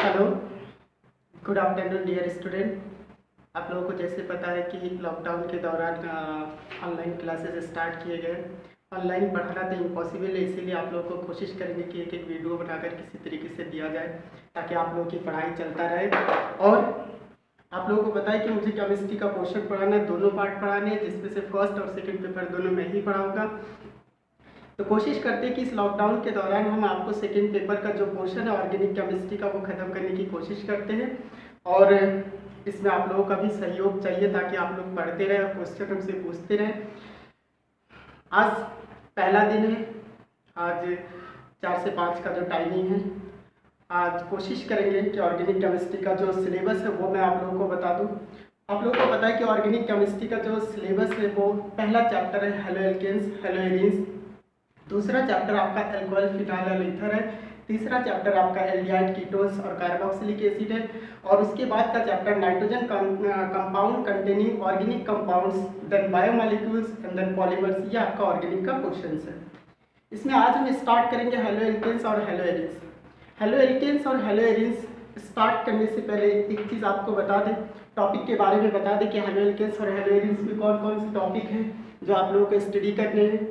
Hello, good afternoon dear student. आप लोगों को जैसे पता है कि लॉकडाउन के दौरान ऑनलाइन क्लासेस स्टार्ट किए गए। ऑनलाइन पढ़ाना तो इम्पॉसिबल है, इसीलिए आप लोगों को कोशिश करेंगे कि एक एक वीडियो बनाकर किसी तरीके से दिया जाए ताकि आप लोगों की पढ़ाई चलता रहे। और आप लोगों को पता है कि मुझे केमिस्ट्री का पोर्शन पढ़ाना है, दोनों पार्ट पढ़ाने हैं, जिसमें से फर्स्ट और सेकेंड पेपर दोनों मैं ही पढ़ाऊँगा। तो कोशिश करते हैं कि इस लॉकडाउन के दौरान हम आपको सेकेंड पेपर का जो पोर्शन है ऑर्गेनिक केमिस्ट्री का वो ख़त्म करने की कोशिश करते हैं। और इसमें आप लोगों का भी सहयोग चाहिए ताकि आप लोग पढ़ते रहें और क्वेश्चन हमसे पूछते रहें। आज पहला दिन है, आज 4 से 5 का जो टाइमिंग है। आज कोशिश करेंगे कि ऑर्गेनिक केमिस्ट्री का जो सिलेबस है वो मैं आप लोगों को बता दूं। आप लोगों को पता है कि ऑर्गेनिक केमिस्ट्री का जो सिलेबस है वो पहला चैप्टर है हेलो एल्केन्स, हेलो एरीन्स। दूसरा चैप्टर आपका अल्कोहल, फिनाइल और ईथर है। तीसरा चैप्टर आपका एल्डिहाइड, कीटोन्स और कार्बोक्सिलिक एसिड है। और उसके बाद का chapter nitrogen compound containing organic compounds, then biomolecules and then polymers, ये आपका ऑर्गेनिक का पोर्शन है। इसमें आज हम स्टार्ट करेंगे हेलो एल्केन्स और हेलो एरीन्स। हेलो एल्केन्स और हेलो एरीन्स स्टार्ट करने से पहले एक चीज़ आपको बता दें, टॉपिक के बारे में बता दें कि हेलो एल्केन्स और हेलो एरीन्स में कौन कौन से टॉपिक हैं जो आप लोगों को स्टडी करने हैं।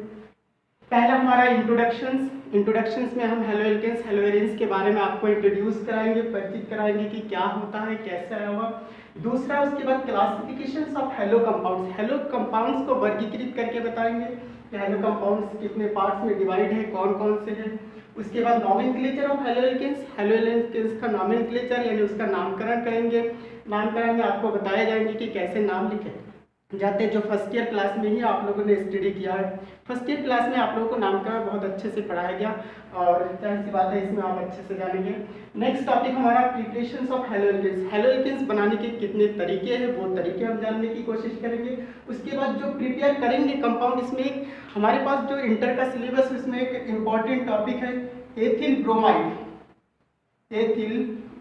पहला हमारा इंट्रोडक्शंस में हम हेलो एल्केन्स, हेलो एरीन्स के बारे में आपको इंट्रोड्यूस कराएंगे, परिचित कराएंगे कि क्या होता है, कैसे आया हुआ। दूसरा, उसके बाद classifications of halo compounds, halo compounds को वर्गीकृत करके बताएंगे कि हेलो कंपाउंड्स कितने पार्ट्स में डिवाइड है, कौन कौन से हैं। उसके बाद nomenclature of halo alkanes, halo alkanes का नॉमेनक्लेचर यानी उसका नामकरण करेंगे। नामकरण में आपको बताए जाएंगे कि कैसे नाम लिखें जाते, जो फर्स्ट ईयर क्लास में ही आप लोगों ने स्टडी किया है। फर्स्ट ईयर क्लास में आप लोगों को नामकरण बहुत अच्छे से पढ़ाया गया और जाहिर सी बात है इसमें आप अच्छे से जानेंगे। नेक्स्ट टॉपिक हमारा preparations of halo alkanes, halo alkanes बनाने के कितने तरीके हैं वो तरीके हम जानने की कोशिश करेंगे। उसके बाद जो प्रिपेयर करेंगे कंपाउंड, इसमें एक हमारे पास जो इंटर का सिलेबस है उसमें एक इम्पॉर्टेंट टॉपिक है एथिल ब्रोमाइड। एथिल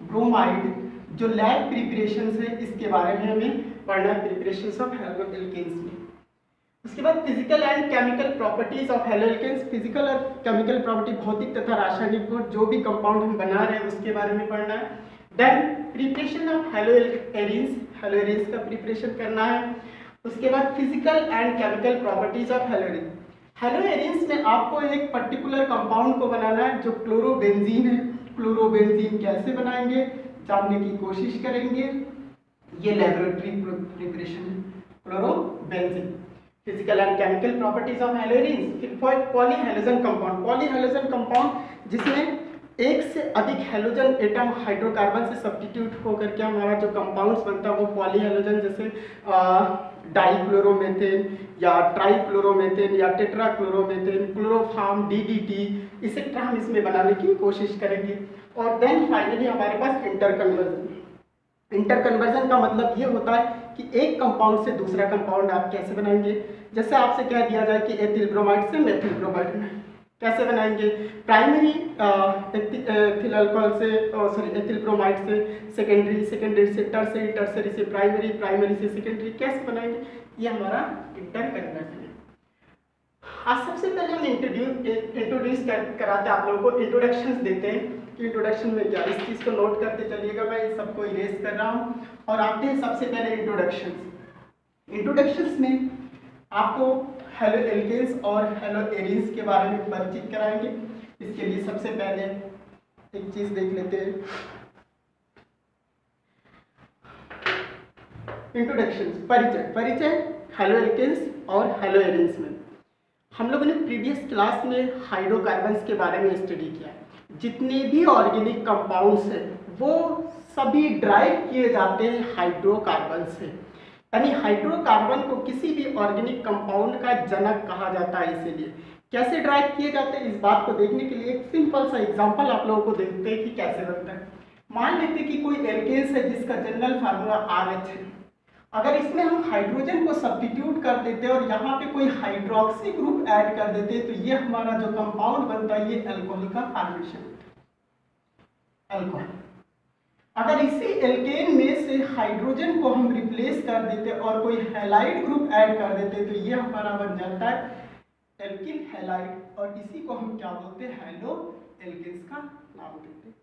ब्रोमाइड जो लैब प्रिपरेशंस है इसके बारे में हमें पढ़ना है, प्रिपरेशंस ऑफ हेलो एल्केन्स में। उसके बाद physical and chemical properties of halo alkanes, physical और केमिकल प्रॉपर्टी, भौतिक तथा रासायनिक गुण जो भी कंपाउंड हम बना रहे हैं उसके बारे में पढ़ना है। Then preparation of halo arenes, halo arenes का प्रिपरेशन करना है। उसके बाद physical and chemical properties of halo arenes, halo arenes में आपको एक पर्टिकुलर कंपाउंड को बनाना है जो क्लोरोबेंजीन है। क्लोरोबेंजीन कैसे बनाएंगे जानने की कोशिश करेंगे, ये लेबोरेटरी प्रिपरेशन है chlorobenzene. Physical and chemical properties of halo arenes, polyhalogen compound, polyhalogen compound जिसमें एक से अधिक हेलोजन एटम हाइड्रोकार्बन से सब्स्टिट्यूट होकर के हमारा जो कंपाउंड्स बनता है वो पॉलीहेलोजन, जैसे डाइक्लोरोमेथेन या ट्राइक्लोरोमेथेन या टेट्राक्लोरोमेथेन, क्लोरोफॉर्म, डीडीटी, इसेट्रा हम इसमें बनाने की कोशिश करेंगे। और देन फाइनली हमारे पास इंटरकन्वर्जन। इंटरकन्वर्जन का मतलब ये होता है कि एक कंपाउंड से दूसरा कंपाउंड आप कैसे बनाएंगे। जैसे आपसे कह दिया जाए कि एथिल ब्रोमाइड से मेथिल ब्रोमाइड में कैसे बनाएंगे, प्राइमरी एथिल अल्कोहल से एथिल ब्रोमाइड से सेकेंडरी, सेकेंडरी से टर्सरी, टर्सरी से प्राइमरी, प्राइमरी से सेकेंडरी कैसे बनाएंगे, ये हमारा इंटरकन्वर्जन है। आज सबसे पहले हम इंट्रोड्यूस कराते हैं आप लोगों को, इंट्रोडक्शंस देते हैं कि इंट्रोडक्शन में क्या, इस चीज़ को नोट करते चलिएगा, मैं इस सबको इरेज कर रहा हूँ। और आते हैं सबसे पहले इंट्रोडक्शंस में आपको हेलो एल्केन्स और हेलो एरीन्स के बारे में परिचित कराएंगे। इसके लिए सबसे पहले एक चीज़ देख लेते हैं, इंट्रोडक्शंस, परिचय हेलो एल्केन्स और हेलो एरीन्स में। हम लोगों ने प्रीवियस क्लास में हाइड्रोकार्बन्स के बारे में स्टडी किया है। जितने भी ऑर्गेनिक कंपाउंड्स हैं वो सभी ड्राइव किए जाते हैं हाइड्रोकार्बन से, यानी हाइड्रोकार्बन को किसी भी ऑर्गेनिक कंपाउंड का जनक कहा जाता है। इसीलिए कैसे ड्राइव किए जाते हैं इस बात को देखने के लिए एक सिंपल सा एग्जांपल आप लोगों को देखते हैं कि कैसे बनता है। मान लेते हैं कि कोई एल्केन्स है जिसका जनरल फार्मूला RH है। अगर इसमें हम हाइड्रोजन को सब्स्टिट्यूट कर देते और यहाँ पे कोई हाइड्रोक्सी ग्रुप ऐड कर देते तो ये हमारा जो कंपाउंड बनता है ये अल्कोहल का फॉर्मेशन होता है, अल्कोहल। अगर इसी एल्केन में से हाइड्रोजन को हम रिप्लेस कर देते और कोई हैलाइड ग्रुप ऐड कर देते तो ये हमारा बन जाता है एल्किल हैलाइड, और इसी को हम क्या बोलते हैं, हेलो एल्केन्स का नाम देते हैं।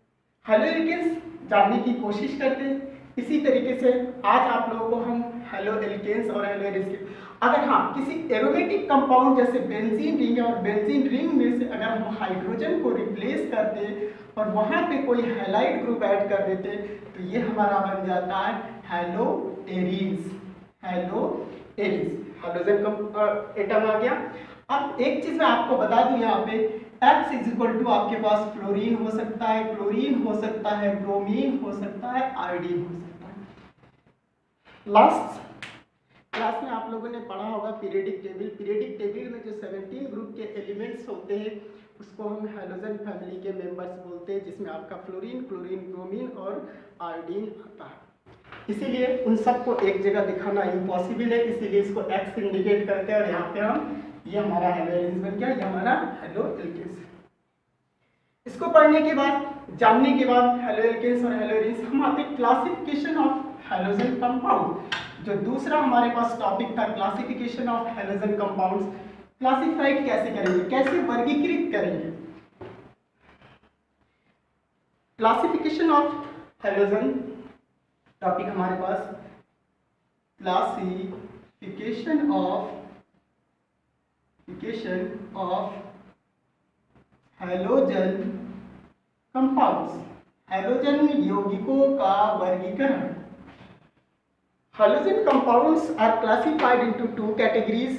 हेलो एल्केन्स जानने की कोशिश करते हैं। इसी तरीके से आज आप लोगों को हम हेलो एल्केन्स और हेलो एरिस के, अगर हाँ किसी एरोमेटिक कंपाउंड जैसे बेंजीन रिंग और बेंजीन रिंग में से अगर हम हाइड्रोजन को रिप्लेस करते और वहां पे कोई हैलाइड ग्रुप ऐड कर देते तो ये हमारा बन जाता है haloarenes. Haloarenes hydrogen atom आ गया। अब एक चीज मैं आपको बता दूं यहाँ पे X इज इक्वल टू आपके पास फ्लोरीन हो सकता है, क्लोरीन हो सकता है, ब्रोमीन हो सकता है, आयोडीन हो सकता है। लास्ट क्लास में आप लोगों ने पढ़ा होगा पीरियडिक टेबल। पीरियडिक टेबल में जो 17 ग्रुप के एलिमेंट्स होते हैं उसको हम हैलोजन फैमिली के मेंबर्स बोलते हैं, जिसमें आपका फ्लोरीन, क्लोरीन, ब्रोमीन और आयोडीन आता है। इसीलिए उन सबको एक जगह दिखाना इम्पॉसिबल है, इसीलिए इसको एक्स इंडिकेट करते हैं और यहाँ पे हम ये हमारा हेलो एलिमेंट बन गया, ये हमारा हेलो एल्केन्स। इसको पढ़ने के बाद, जानने के बाद हेलो एल्केन्स और हेलो एरिन्स, हम आते क्लासिफिकेशन ऑफ हैलोजन कंपाउंड। जो दूसरा हमारे पास टॉपिक था classification of halogen compounds. Classified कैसे करेंगे, कैसे वर्गीकृत करेंगे। क्लासिफिकेशन ऑफ हैलोजन टॉपिक हमारे पास classification of halogen compounds, halogen यौगिकों का वर्गीकरण। Halogen compounds are classified into two categories.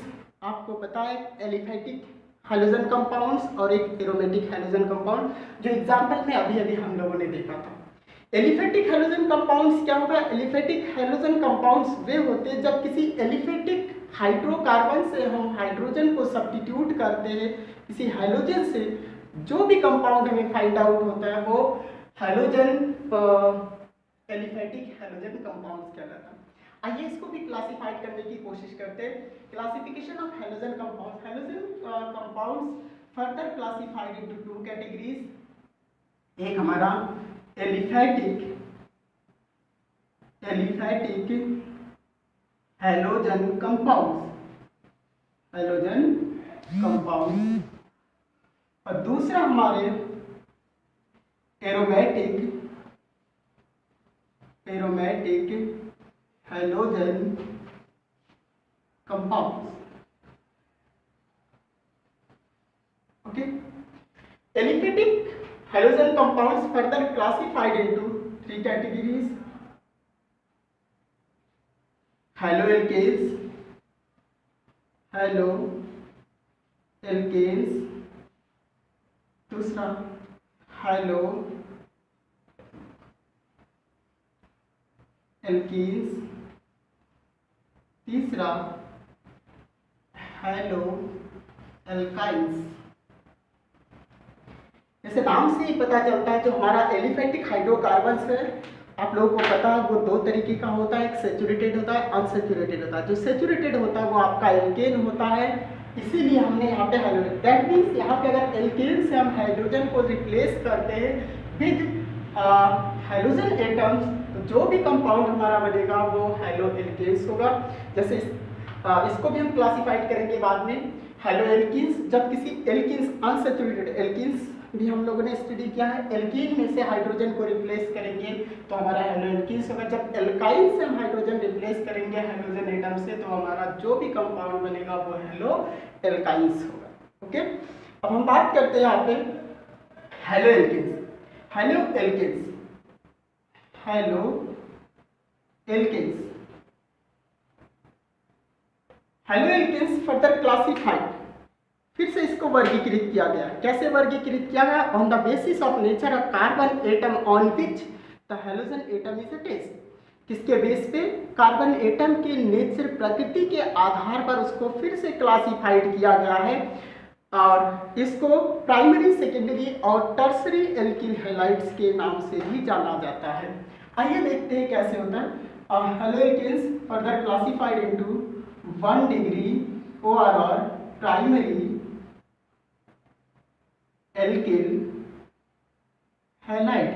आपको पता है एलिफेटिक हैलोजन कंपाउंड्स और एक एरोमेटिक हैलोजन कंपाउंड, जो एग्जांपल में अभी अभी हम लोगों ने देखा था। एलिफेटिक हैलोजन कंपाउंड्स क्या होगा, एलिफेटिक हैलोजन कंपाउंड्स वे होते हैं जब किसी एलिफेटिक हाइड्रोकार्बन से हम हाइड्रोजन को सब्स्टिट्यूट करते हैं किसी हैलोजन से, जो भी कंपाउंड हमें फाइंड आउट होता है वो हैलोजन एलिफेटिक हैलोजन कंपाउंड्स कहलाता है। आइए इसको भी क्लासिफाइड करने की कोशिश करते हैं। Classification of halogen compounds. Halogen compounds further classified into two categories. एक हमारा एलिफेटिक हैलोजन कंपाउंड्स, और दूसरा हमारे aromatic halogen compounds. Okay, aliphatic halogen compounds further classified into three categories. Halo alkanes, दूसरा हेलो एल्कीन्स, तीसरा हेलो एल्काइंस। जैसे नाम से ही पता चलता है जो हमारा एलिफेटिक हाइड्रोकार्बन्स है, आप लोगों को पता है वो दो तरीके का होता है, एक सैचुरेटेड होता है, अनसैचुरेटेड होता है। जो सैचुरेटेड होता है वो आपका एल्केन होता है, इसीलिए हमने यहाँ पे हाइड्रोजन, दैट मीन्स यहाँ पे अगर एल्केन से हम हाइड्रोजन को रिप्लेस करते हैं विद हाइड्रोजन एटम्स, तो जो भी कंपाउंड हमारा बनेगा वो हेलो एल्केन्स होगा। जैसे इसको भी हम क्लासिफाइड करेंगे बाद में। हेलो एल्कीन्स, जब किसी एल्कीन्स अनसैचुरेटेड एल्कीन्स भी हम लोगों ने स्टडी किया है, एल्कीन में से हाइड्रोजन को रिप्लेस करेंगे तो हमारा हेलो एल्कीन्स होगा। जब एल्काइन से हम हाइड्रोजन रिप्लेस करेंगे हाइड्रोजन एटम से तो हमारा जो भी कंपाउंड बनेगा वो हेलो एल्काइंस होगा। ओके, अब हम बात करते हैं यहाँ पे hello alkenes. Hello alkenes, hello alkenes further classified, फिर से इसको वर्गीकृत किया गया। कैसे वर्गीकृत किया गया? On the basis of nature of carbon atom on which the halogen atom is attached. किसके बेस पे? कार्बन एटम के नेचर, प्रकृति के आधार पर उसको फिर से क्लासिफाइड किया गया है और इसको प्राइमरी, सेकेंडरी और टर्सरी एल्किल हैलाइड्स के नाम से भी जाना जाता है। आइए देखते हैं कैसे होता है। Halo alkanes further classified into 1 degree ORR primary alkyl halide,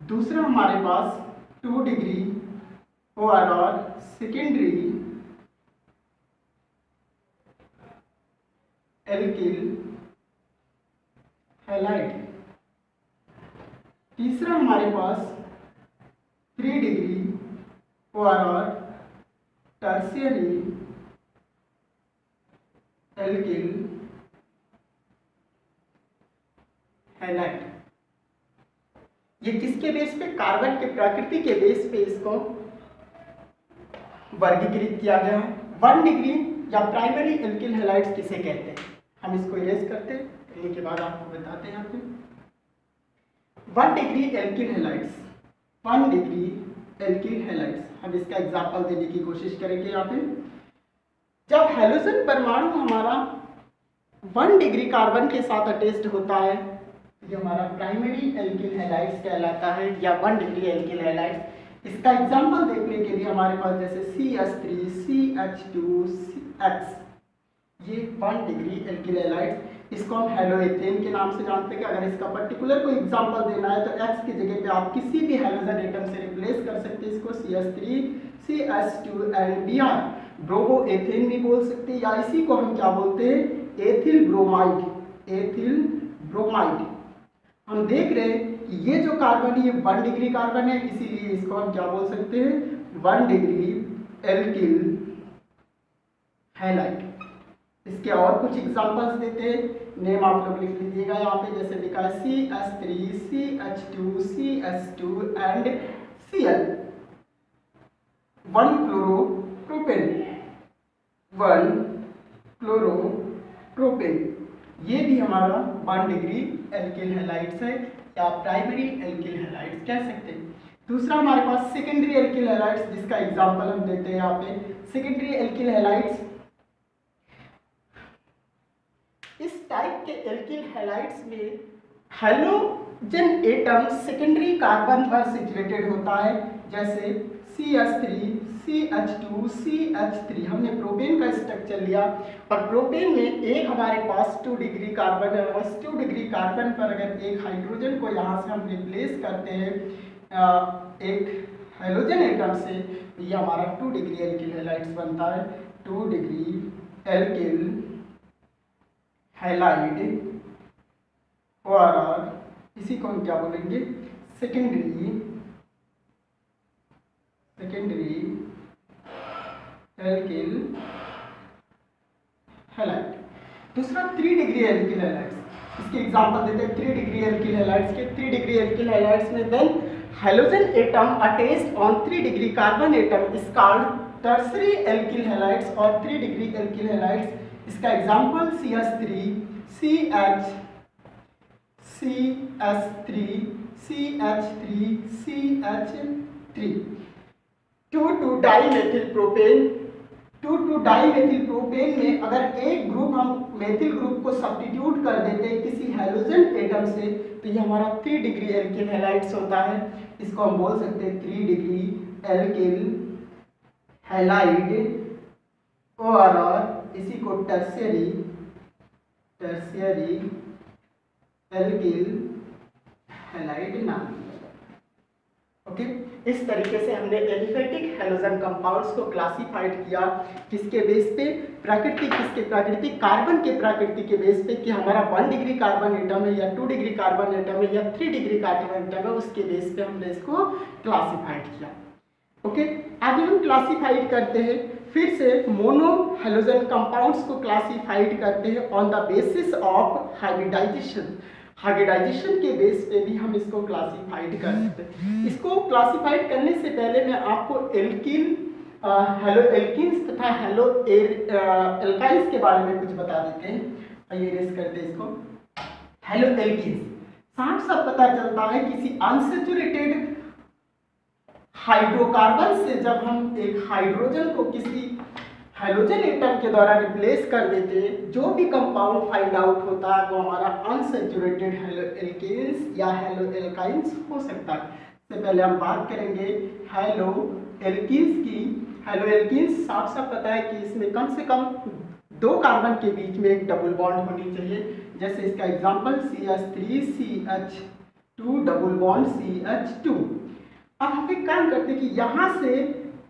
दूसरा हमारे पास 2 degree ORR secondary alkyl halide. तीसरा हमारे पास 3 degree ORR tertiary alkyl halide. ये किसके बेस पे? कार्बन के प्रकृति के बेस पे इसको वर्गीकृत किया गया है। 1 डिग्री या प्राइमरी एल्किल हैलाइड्स किसे कहते हैं? हम इसको इरेज करते हैं, करने के बाद आपको बताते हैं। यहाँ पे 1 degree alkyl halides, 1 degree alkyl halides, हम इसका एग्जांपल देने की कोशिश करेंगे। यहाँ पे जब हैलोजन परमाणु हमारा 1 डिग्री कार्बन के साथ अटैच्ड होता है, ये हमारा प्राइमरी एल्किल हैलाइड्स कहलाता है, या 1 डिग्री एल्किल हैलाइड्स। इसका एग्जांपल देखने के लिए हमारे पास जैसे CH3, CH2, CH, ये 1 डिग्री एल्किल हैलाइड्स, इसको हम हेलोएथेन के नाम से जानते हैं। कि अगर इसका पर्टिकुलर कोई एग्जांपल देना है तो X की जगह पे आप किसी भी हेलोजन एटम से रिप्लेस कर सकते हैं इसको, CH3, CH2 एंड Br, ब्रोमोएथेन भी बोल सकते हैं, या इसी को हम क्या बोलते हैं? Ethyl bromide, ethyl bromide. हम देख रहे हैं कि ये जो कार्बन है ये 1 डिग्री कार्बन है, इसीलिए इसको हम क्या बोल सकते हैं? 1 डिग्री एल्किल हैलाइड। इसके और कुछ एग्जांपल्स देते हैं, नेम आप लोग लिख लीजिएगा यहाँ पे। जैसे लिखा है CH3, CH2, CH2 and Cl, 1 chloropropane, 1 chloropropane, ये भी हमारा 1 डिग्री एल्किल हैलाइड्स है, या प्राइमरी एल्किल हैलाइड्स कह सकते हैं। दूसरा हमारे पास सेकेंडरी एल्किल हैलाइड्स, जिसका एग्जांपल हम देते हैं यहाँ पे। सेकेंडरी एल्किल हैलाइड्स, इस टाइप के एल्किल हैलाइड्स में हैलोजन एटम सेकेंडरी कार्बन पर सिचुएटेड होता है, जैसे CH3, CH2, CH3। हमने प्रोपेन का स्ट्रक्चर लिया, और प्रोपेन में एक हमारे पास 2 डिग्री कार्बन है, और 2 डिग्री कार्बन पर अगर एक हाइड्रोजन को यहाँ से हम रिप्लेस करते हैं एक हाइड्रोजन एटम से, तो ये हमारा 2 डिग्री एल्किल हैलाइड्स बनता है। 2 डिग्री एल्किल हैलाइड और इसी को हम क्या बोलेंगे? Secondary alkyl halide. दूसरा 3 डिग्री एल्किल हैलाइड्स, इसके एग्जांपल देते हैं 3 डिग्री एल्किल हैलाइड्स के। 3 डिग्री एल्किल हैलाइड्स में when halogen atom attached on 3 degree carbon atom is called tertiary alkyl halides और 3 डिग्री एल्किल हैलाइड्स। इसका example CH3, CH, CH3, CH3, CH3, 2 dimethyl propane. 2 dimethyl propane में अगर एक group हम methyl group को substitute कर देते हैं किसी हैलोजन एटम से, तो ये हमारा 3 डिग्री एल्किल हैलाइड्स होता है। इसको हम बोल सकते हैं 3 डिग्री एल्किल हैलाइड और इसी को टर्शियरी एल्किल हैलाइड नाम दिया। ओके, इस तरीके से हमने एलिफेटिक हैलोजन कंपाउंड्स को क्लासिफाइड किया। किसके बेस पे? किसके प्राकृतिक? कार्बन के प्राकृतिक के बेस पे, कि हमारा 1 डिग्री कार्बन एटम है, या 2 डिग्री कार्बन एटम है, या 3 डिग्री कार्बन एटम है, उसके बेस पे हमने इसको क्लासिफाइड किया। ओके, आगे हम क्लासिफाइड करते हैं फिर से मोनो हैलोजन कंपाउंड्स को क्लासिफाइड करते हैं on the basis of hybridization. Hybridization के बेस पे भी हम इसको क्लासिफाइड कर सकते हैं। इसको क्लासिफाइड करने से पहले मैं आपको हेलो एल्किन्स तथा हेलो एल्काइंस के बारे में कुछ बता देते हैं। आइए रेस करते हैं इसको। हेलो एल्किन्स, साफ साफ पता चलता है किसी अनसैचुरेटेड हाइड्रोकार्बन से जब हम एक हाइड्रोजन को किसी हाइड्रोजन एटम के द्वारा रिप्लेस कर देते हैं, जो भी कंपाउंड फाइंड आउट होता है वो हमारा अनसैचुरेटेड हेलो एल्केन्स या हेलो एल्काइंस हो सकता है। इससे पहले हम बात करेंगे हेलो एल्कीन्स की। हेलो एल्कीन्स साफ साफ पता है कि इसमें कम से कम 2 कार्बन के बीच में एक डबल बॉन्ड होनी चाहिए। जैसे इसका example CH3 CH2 double bond CH2। अब हम एक काम करते हैं कि यहाँ से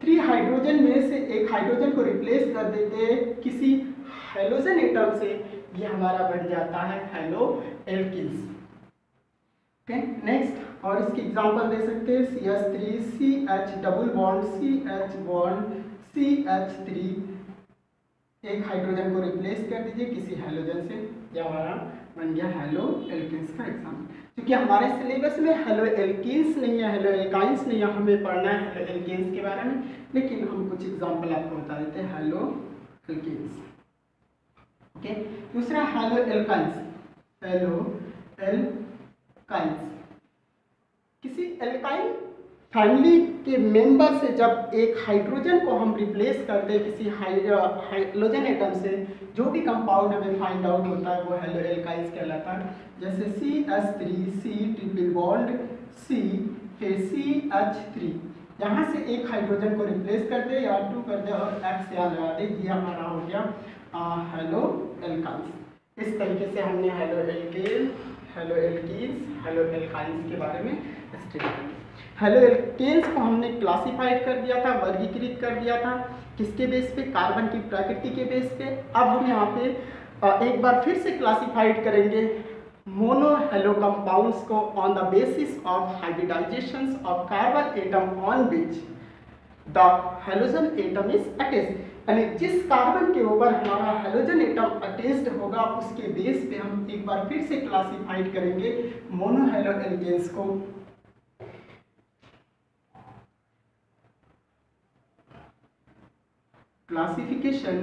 3 हाइड्रोजन में से एक हाइड्रोजन को रिप्लेस कर देते हैं किसी हाइड्रोजन एटम से, ये हमारा बन जाता है हेलो एल्किन्स। ओके, नेक्स्ट और इसकी एग्जांपल दे सकते हैं CH3 CH double bond CH bond CH3, एक हाइड्रोजन को रिप्लेस कर दीजिए किसी हेलोजन से, यह हमारा बन गया हेलो एल्केन्स का एग्जाम्पल। क्योंकि हमारे सिलेबस में हेलो एल्केन्स नहीं है, हेलो एल्काइंस नहीं है, हमें पढ़ना है हेलो एल्केन्स के बारे में, लेकिन हम कुछ एग्जांपल आपको बता देते हैं हेलो एल्केन्स। ओके, दूसरा हेलो एल्काइंस। हेलो एल्काइंस किसी एल्काइन फैमिली के मेंबर से जब एक हाइड्रोजन को हम रिप्लेस करते हैं किसी हाइड्रोजन एटम से, जो भी कंपाउंड हमें फाइंड आउट होता है वो हेलो एल्काइंस कहलाता है। जैसे CH3 C triple bond C फिर CH3, यहाँ से एक हाइड्रोजन को रिप्लेस कर दे या 2 कर दे और X यहाँ लगा दे, ये हमारा हो गया हेलो एल्काइंस। इस तरीके से हमने halo alkane, hello alkenes, hello alkynes के बारे में स्टडी किया। हेलो एल्केन्स को हमने क्लासिफाइड कर दिया था, वर्गीकृत कर दिया था, किसके बेस पे? कार्बन की प्रकृति के बेस पे। अब हम यहाँ पे एक बार फिर से क्लासिफाइड करेंगे मोनो हेलो कंपाउंड्स को on the basis of hybridization of carbon atom on which the halogen atom is attached, यानी जिस कार्बन के ऊपर हमारा हेलोजन एटम अटैच्ड होगा उसके बेस पे हम एक बार फिर से क्लासिफाइड करेंगे मोनो हेलो एल्केन्स को। Classification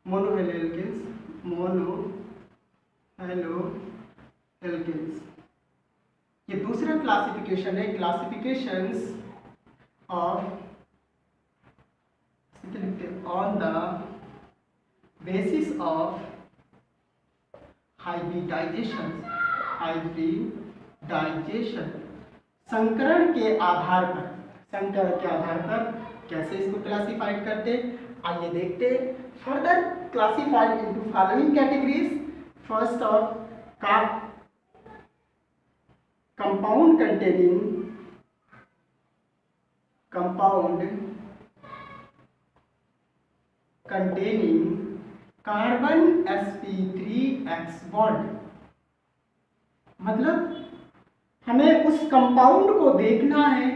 mono halo alkanes, mono halo alkanes, ये दूसरा क्लासिफिकेशन है। Classifications of on the basis of hybridization, संकरण के आधार पर, संकरण के आधार पर कैसे इसको क्लासिफाइड करते, आइए देखते। Further classified into following categories. First of compound containing carbon sp3x bond, मतलब हमें उस कंपाउंड को देखना है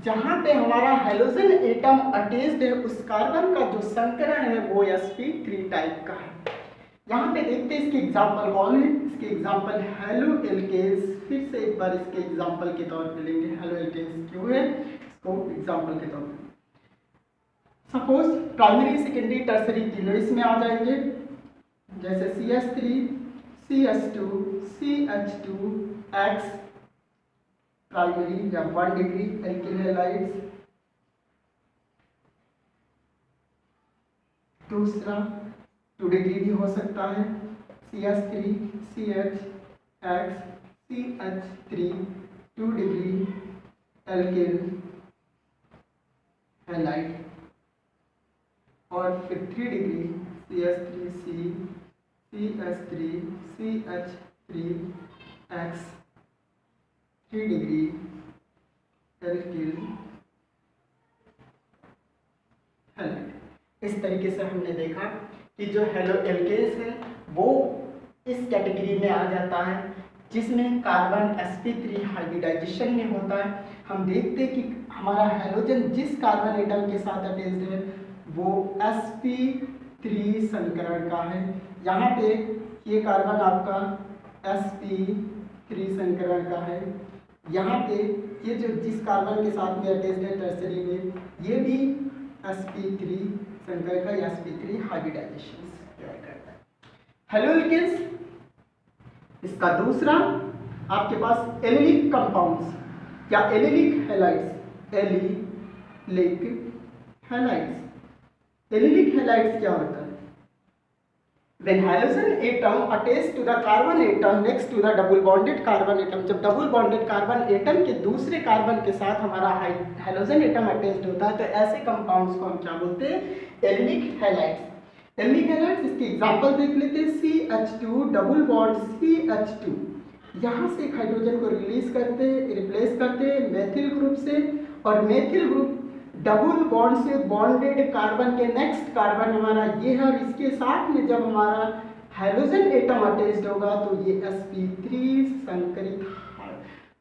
जहां पे हमारा हेलोजन एटम अटैच्ड है, उस कार्बन का जो संकरण है वो sp3 टाइप का है। यहाँ पे देखते हैं इसके एग्जाम्पल कौन है। इसके एग्जाम्पल हेलो एल्केन्स, फिर से एक बार इसके एग्जाम्पल के तौर पे लेंगे। हेलो एल्केन्स क्यों है, इसको एग्जाम्पल के तौर पे सपोज प्राइमरी सेकेंडरी टर्सरी तीनों इसमें आ जाएंगे। जैसे CH3 CH2 CH2 X primary या 1 डिग्री एल्किल हैलाइड्स। दूसरा 2 डिग्री भी हो सकता है, CH3 CH X CH3 2 degree alkyl halide. और फिर 3 degree CH3C CH3 CH3 X 3 degree alkyl halide. इस तरीके से हमने देखा कि जो हेलो एल्केन्स है वो इस कैटेगरी में आ जाता है जिसमें कार्बन sp3 हाइब्रिडाइजेशन में होता है। हम देखते हैं कि हमारा हेलोजन जिस कार्बन एटम के साथ अटैच्ड है वो sp3 संकरण का है। यहाँ पे ये कार्बन आपका sp3 संकरण का है। यहाँ पे ये जो जिस कार्बन के साथ में अटैच्ड है टर्सरी में, ये भी sp3 संकरण का, sp3 हाइब्रिडाइजेशन करता है। हेलो एल्केन्स, इसका दूसरा आपके पास एलिलिक कंपाउंड्स या एलिलिक हैलाइड्स। एलिलिक हैलाइड्स क्या होता है? When halogen atom attached to the carbon atom next to the double bonded carbon atom, जब डबल बॉन्डेड कार्बन एटम के दूसरे कार्बन के साथ हमारा हेलोजन एटम अटैच्ड होता है तो ऐसे कंपाउंड्स को हम क्या बोलते हैं? Allylic halides. एलिलिक हैलाइड्स, इसकी एग्जांपल देख लेते हैं। CH2 डबल बॉन्ड CH2, यहाँ से एक हाइड्रोजन को रिप्लेस करते हैं मेथिल ग्रुप से, और मेथिल ग्रुप डबल बॉन्ड से बॉन्डेड कार्बन के नेक्स्ट कार्बन हमारा ये है, और इसके साथ में जब हमारा हाइड्रोजन एटम अटैच्ड होगा तो ये sp3 संकरित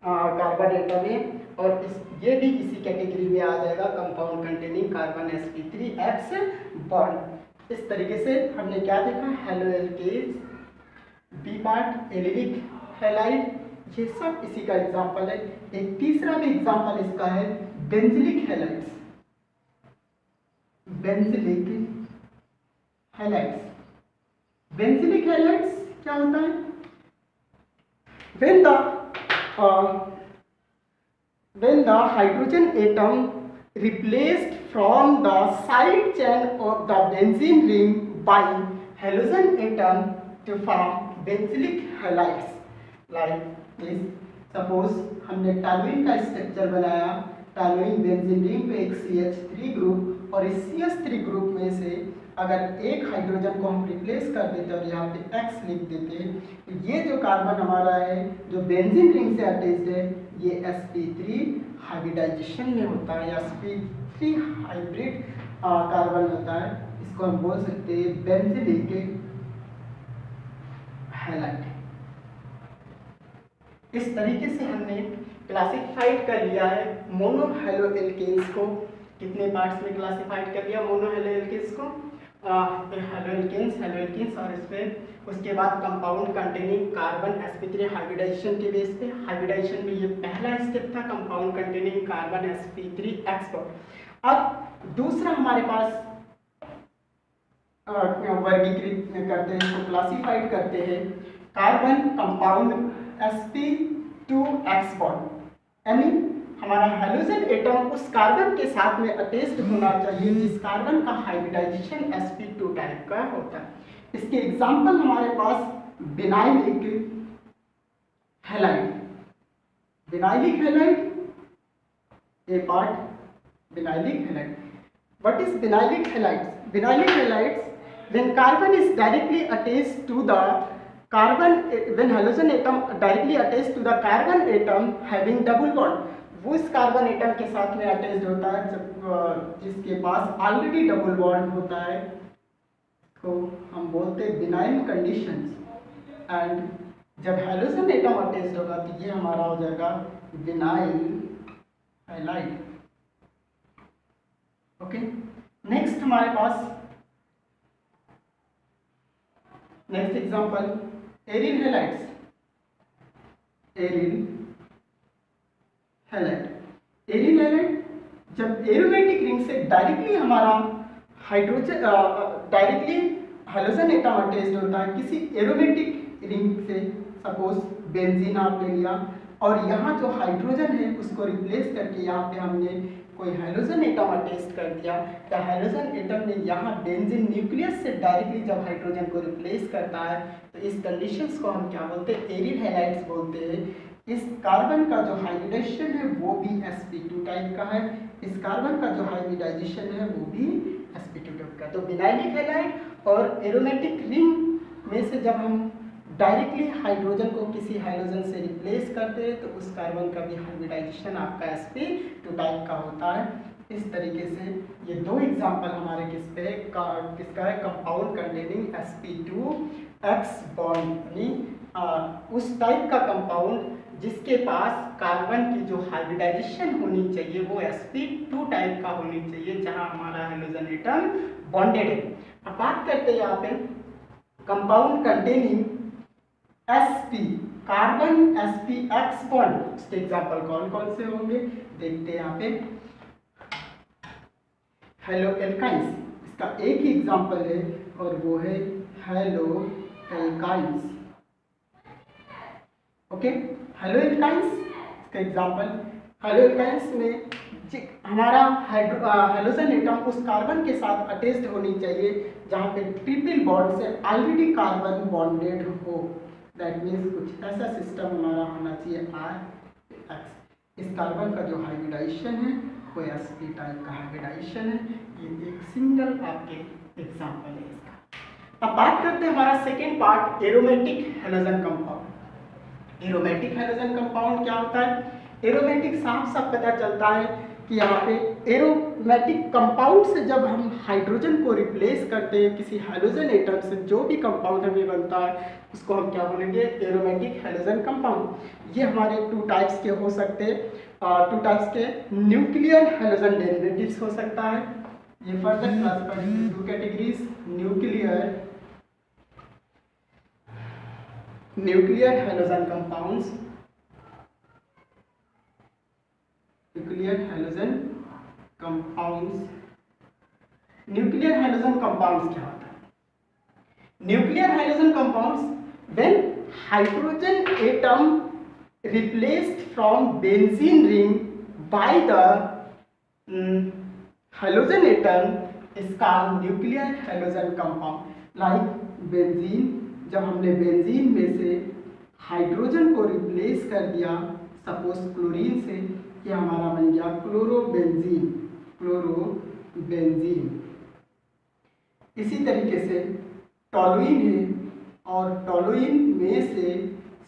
कार्बन एटम है, और ये भी इसी कैटेगरी में आ जाएगा, compound containing carbon sp3x bond. इस तरीके से हमने क्या देखा, halo alkanes, B part allylic halide, ये सब इसी का एग्जांपल है। एक तीसरा भी एग्जांपल इसका है benzylic halides. Benzylic halides, benzylic halides क्या होता है, when the hydrogen atom replaced from the side chain of the benzene ring by halogen atom to form benzylic halides like this। Suppose हमने टॉलुइन का structure बनाया, toluene benzene ring पे एक CH3 group, और इस CH3 ग्रुप में से अगर एक हाइड्रोजन को हम रिप्लेस कर देते और यहाँ पे X लिख देते, तो ये जो कार्बन हमारा है जो बेंजीन रिंग से अटैच्ड है, ये sp3 हाइब्रिडाइजेशन में होता है, या sp3 हाइब्रिड कार्बन होता है। इसको हम बोल सकते हैं बेंजिलिक हैलाइड। इस तरीके से हमने क्लासिफाइड कर लिया है मोनो हेलो एल्केन्स को। कितने पार्ट्स में क्लासिफाइड कर लिया मोनो हेलो एल्केन्स को, हेलो एल्केन्स, और इस पे उसके बाद compound containing carbon sp3 hybridization के बेस पे, हाइब्रिडाइजेशन में ये पहला स्टेप था, कंपाउंड कंटेनिंग कार्बन sp3x। अब दूसरा हमारे पास वर्गीकृत करते हैं, इसको क्लासिफाइड करते हैं कार्बन कंपाउंड sp2x बॉन्ड, यानी हमारा हाइड्रोजन एटम उस कार्बन के साथ में अटैच्ड होना चाहिए जिस कार्बन का हाइब्रिडाइजेशन sp2 टाइप का होता है। इसके एग्जांपल हमारे पास vinylic halide, vinylic halide a part vinylic halide. What is vinylic halides? Vinylic halides when carbon is directly attached to the carbon, when halogen atom directly attached to the carbon atom having double bond, वो इस carbon atom के साथ में attached होता है जब जिसके पास already double bond होता है, तो हम बोलते हैं विनाइल कंडीशंस। एंड जब हाइड्रोजन एटम अटैच्ड होगा तो ये हमारा हो जाएगा विनाइल हैलाइड। ओके, नेक्स्ट हमारे पास next example aryl halides, aryl halide. Aryl halide जब एरोमेटिक रिंग से डायरेक्टली हमारा hydrogen directly hydrogen atom attached होता है किसी एरोमेटिक रिंग से, सपोज बेंजीन आप ले लिया, और यहाँ जो हाइड्रोजन है उसको रिप्लेस करके यहाँ पे हमने कोई हाइड्रोजन एटम अटैच कर दिया, तो हाइड्रोजन एटम ने यहाँ बेंजीन न्यूक्लियस से डायरेक्टली जब हाइड्रोजन को रिप्लेस करता है तो इस कंडीशंस को हम क्या बोलते हैं, एरिल हैलाइड्स बोलते हैं। इस कार्बन का जो हाइब्रिडाइजेशन है वो भी sp2 टाइप का है, इस कार्बन का जो हाइब्रिडाइजेशन है वो भी sp2 टाइप का। तो विनाइलिक हैलाइड और एरोमेटिक रिंग में से जब हम डायरेक्टली हाइड्रोजन को किसी हाइड्रोजन से रिप्लेस करते हैं तो उस कार्बन का भी हाइब्रिडाइजेशन आपका sp2 टाइप का होता है। इस तरीके से ये दो एग्जांपल हमारे किसका है, कंपाउंड कंटेनिंग sp2x बॉन्ड, यानी उस टाइप का कंपाउंड जिसके पास कार्बन की जो हाइब्रिडाइजेशन होनी चाहिए वो sp2 टाइप का होनी चाहिए, जहां हमारा हाइड्रोजन एटम बॉन्डेड है। अब बात करते हैं यहाँ पे compound containing sp carbon sp(x) bond, उसके एग्जांपल कौन कौन से होंगे देखते हैं यहाँ पे। हेलो एल्काइंस, इसका एक ही एग्जांपल है और वो है hello alkynes. Okay, hello alkynes इसका एग्जांपल, हेलो एल्काइंस में हमारा हाइड्रोजन एटम उस कार्बन के साथ अटैच्ड होनी चाहिए जहाँ पे ट्रिपल बॉन्ड से ऑलरेडी कार्बन बॉन्डेड हो, दैट मीन्स कुछ ऐसा सिस्टम हमारा होना चाहिए R(X). इस कार्बन का जो हाइब्रिडाइजेशन है वो sp टाइप का हाइब्रिडाइजेशन है। ये एक सिंगल आपके एग्जांपल है इसका। अब बात करते हैं हमारा second part, aromatic halogen compound. Aromatic halogen compound क्या होता है? एरोमेटिक साफ साफ पता चलता है कि यहाँ पे एरोमेटिक कंपाउंड से जब हम हाइड्रोजन को रिप्लेस करते हैं किसी हैलोजन एटम से, जो भी कंपाउंड हमें बनता है उसको हम क्या बोलेंगे, एरोमेटिक हैलोजन कंपाउंड। ये हमारे टू टाइप्स के हो सकते हैं, टू टाइप्स के न्यूक्लियर हैलोजन डेरिवेटिव्स हो सकता है। ये further classified in two categories, nuclear halogen compounds, nuclear halogen compounds. Nuclear halogen compounds क्या होता है? Nuclear halogen compounds when hydrogen atom replaced from benzene ring by the halogen atom is called nuclear halogen compound. Like benzene, जब हमने benzene में से hydrogen को replace कर दिया सपोज क्लोरीन से, ये हमारा बन गया क्लोरोबेंजीन, क्लोरोबेंजीन। इसी तरीके से टॉलुइन है, और टॉलुइन में से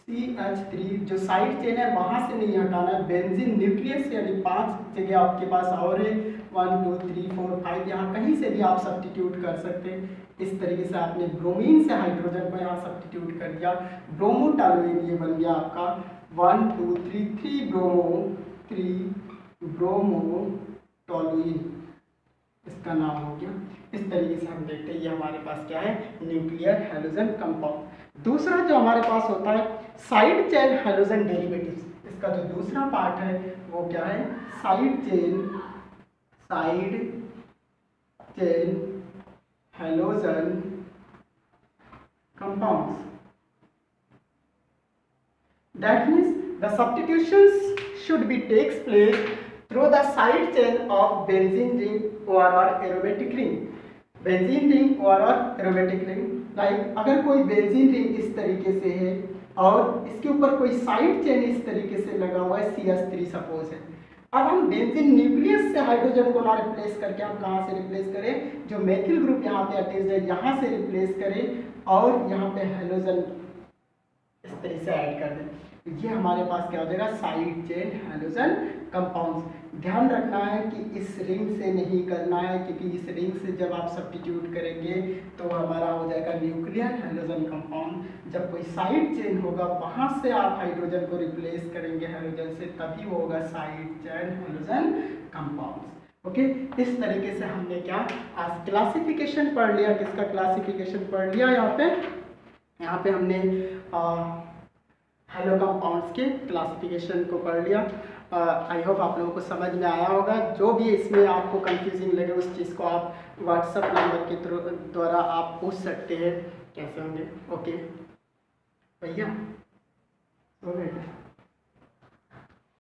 CH3 जो साइड चेन है वहां से नहीं हटाना है, बेंजीन न्यूक्लियस यानी 5 जगह आपके पास और है, 1 2 3 4 5, यहाँ कहीं से भी आप सब्स्टिट्यूट कर सकते हैं। इस तरीके से आपने ब्रोमीन से हाइड्रोजन को यहाँ सब्स्टिट्यूट कर दिया, ब्रोमोटॉलुइन ये बन गया आपका 1 2 3 3 ब्रोमोटॉलुइन, इसका नाम हो गया। इस तरीके से हम देखते हैं ये हमारे पास क्या है, न्यूक्लियर हैलोजन कंपाउंड। दूसरा जो हमारे पास होता है साइड चेन हैलोजन डेरिवेटिव्स, इसका जो दूसरा पार्ट है वो क्या है, side chain halogen compounds. That means the substitutions should be takes place through the side chain of benzene ring or aromatic ring, benzene ring or aromatic ring। Like अगर कोई benzene ring इस तरीके से है और इसके ऊपर कोई साइड चेन इस तरीके से लगा हुआ है, CH3 सपोज है। अब हम बेंजीन न्यूक्लियस से हाइड्रोजन को ना रिप्लेस करके हम कहाँ से रिप्लेस करें, जो मेथिल ग्रुप यहाँ पे अटैच्ड है यहाँ से रिप्लेस करें और यहाँ पे हैलोजन इस तरीके से ऐड कर दें, ये हमारे पास क्या हो जाएगा, साइड चेन हैलोजन कंपाउंड्स। ध्यान रखना है कि इस रिंग से नहीं करना है, क्योंकि इस रिंग से जब आप सब्स्टिट्यूट करेंगे तो हमारा हो जाएगा न्यूक्लियर हैलोजन कंपाउंड। जब कोई साइड चेन होगा वहां से आप हाइड्रोजन को रिप्लेस करेंगे हैलोजन से, तभी वो होगा side chain halogen compounds. Okay, इस तरीके से हमने क्या आज क्लासिफिकेशन पढ़ लिया, किसका क्लासिफिकेशन पढ़ लिया, यहाँ पे हमने हेलो कंपाउंड्स के क्लासिफिकेशन को पढ़ लिया। आई होप आप लोगों को समझ में आया होगा। जो भी इसमें आपको कंफ्यूजिंग लगे उस चीज़ को आप व्हाट्सएप नंबर के द्वारा आप पूछ सकते हैं कैसे होंगे। ओके भैया, हो गए।